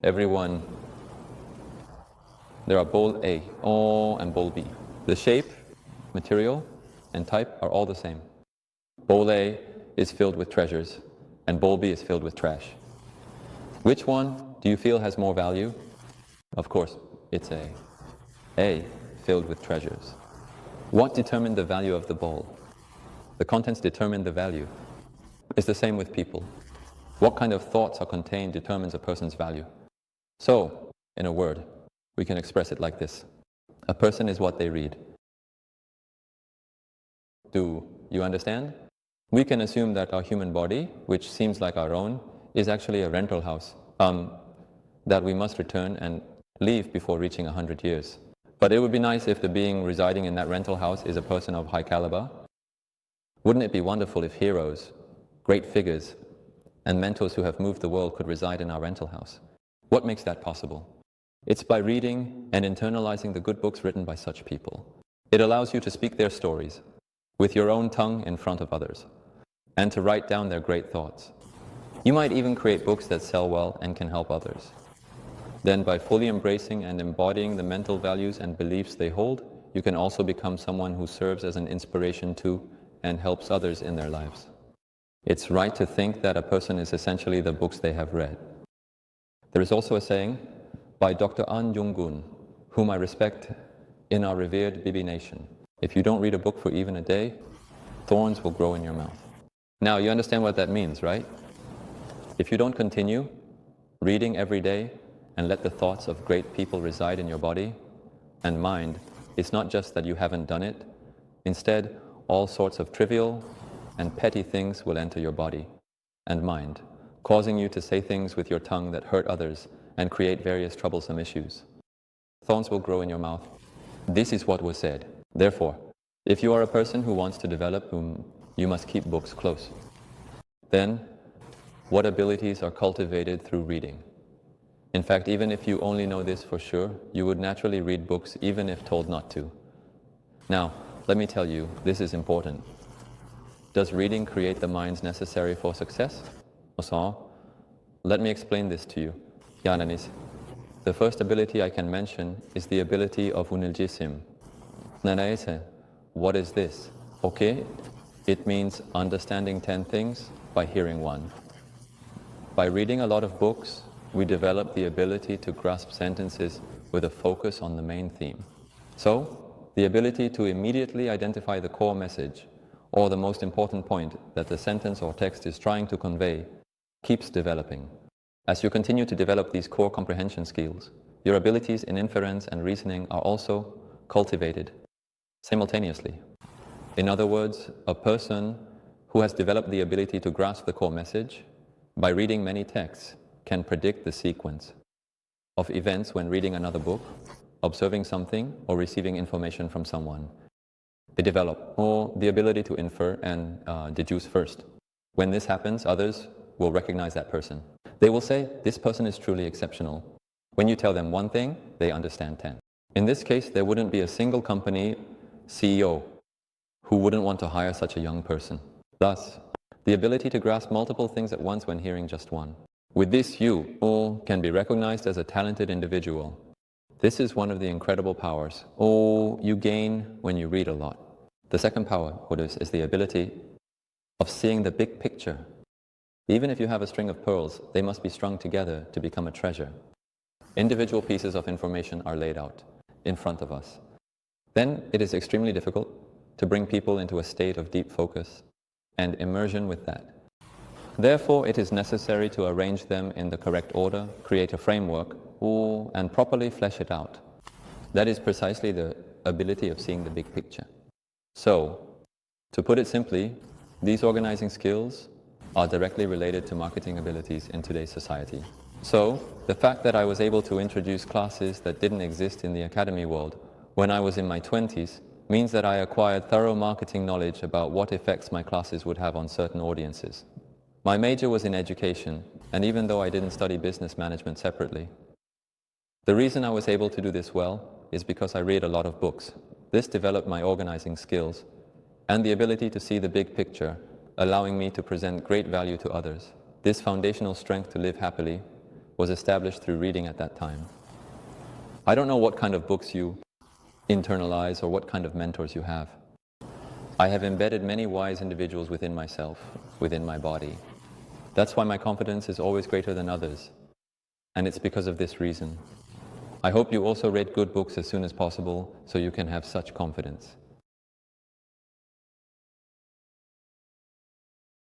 everyone, there are bowl A, O, and bowl B. The shape, material, and type are all the same. Bowl A is filled with treasures, and bowl B is filled with trash. Which one do you feel has more value? Of course, it's A. A, filled with treasures. What determined the value of the bowl? The contents determine the value. It's the same with people. What kind of thoughts are contained determines a person's value. So, in a word, we can express it like this. A person is what they read. Do you understand? We can assume that our human body, which seems like our own, is actually a rental house that we must return and leave before reaching 100 years. But it would be nice if the being residing in that rental house is a person of high caliber. Wouldn't it be wonderful if heroes, great figures, and mentors who have moved the world could reside in our rental house? What makes that possible? It's by reading and internalizing the good books written by such people. It allows you to speak their stories with your own tongue in front of others and to write down their great thoughts. You might even create books that sell well and can help others. Then by fully embracing and embodying the mental values and beliefs they hold, you can also become someone who serves as an inspiration to and helps others in their lives. It's right to think that a person is essentially the books they have read. There is also a saying by Dr. An Jung-gun, whom I respect in our revered Bibi Nation. If you don't read a book for even a day, thorns will grow in your mouth. Now, you understand what that means, right? If you don't continue reading every day and let the thoughts of great people reside in your body and mind, it's not just that you haven't done it. Instead, all sorts of trivial and petty things will enter your body and mind, causing you to say things with your tongue that hurt others and create various troublesome issues. Thorns will grow in your mouth. This is what was said. Therefore, if you are a person who wants to develop, you must keep books close. Then, what abilities are cultivated through reading? In fact, even if you only know this for sure, you would naturally read books even if told not to. Now, let me tell you, this is important. Does reading create the minds necessary for success? Let me explain this to you. Yananis. The first ability I can mention is the ability of uniljisim. Nanaise, what is this? Okay, it means understanding 10 things by hearing one. By reading a lot of books, we develop the ability to grasp sentences with a focus on the main theme. So, the ability to immediately identify the core message or the most important point that the sentence or text is trying to convey keeps developing. As you continue to develop these core comprehension skills, your abilities in inference and reasoning are also cultivated simultaneously. In other words, a person who has developed the ability to grasp the core message by reading many texts can predict the sequence of events when reading another book, observing something, or receiving information from someone. They develop the ability to infer and deduce first. When this happens, others will recognize that person. They will say, this person is truly exceptional. When you tell them one thing, they understand 10. In this case, there wouldn't be a single company CEO who wouldn't want to hire such a young person. Thus, the ability to grasp multiple things at once when hearing just one. With this, you can be recognized as a talented individual. This is one of the incredible powers you gain when you read a lot. The second power, is the ability of seeing the big picture. Even if you have a string of pearls, they must be strung together to become a treasure. Individual pieces of information are laid out in front of us. Then it is extremely difficult to bring people into a state of deep focus and immersion with that. Therefore, it is necessary to arrange them in the correct order, create a framework, and properly flesh it out. That is precisely the ability of seeing the big picture. So, to put it simply, these organizing skills are directly related to marketing abilities in today's society. So, the fact that I was able to introduce classes that didn't exist in the academy world when I was in my 20s means that I acquired thorough marketing knowledge about what effects my classes would have on certain audiences. My major was in education, and even though I didn't study business management separately, the reason I was able to do this well is because I read a lot of books. This developed my organizing skills and the ability to see the big picture, allowing me to present great value to others. This foundational strength to live happily was established through reading at that time. I don't know what kind of books you internalize or what kind of mentors you have. I have embedded many wise individuals within myself, within my body. That's why my confidence is always greater than others. And it's because of this reason. I hope you also read good books as soon as possible so you can have such confidence.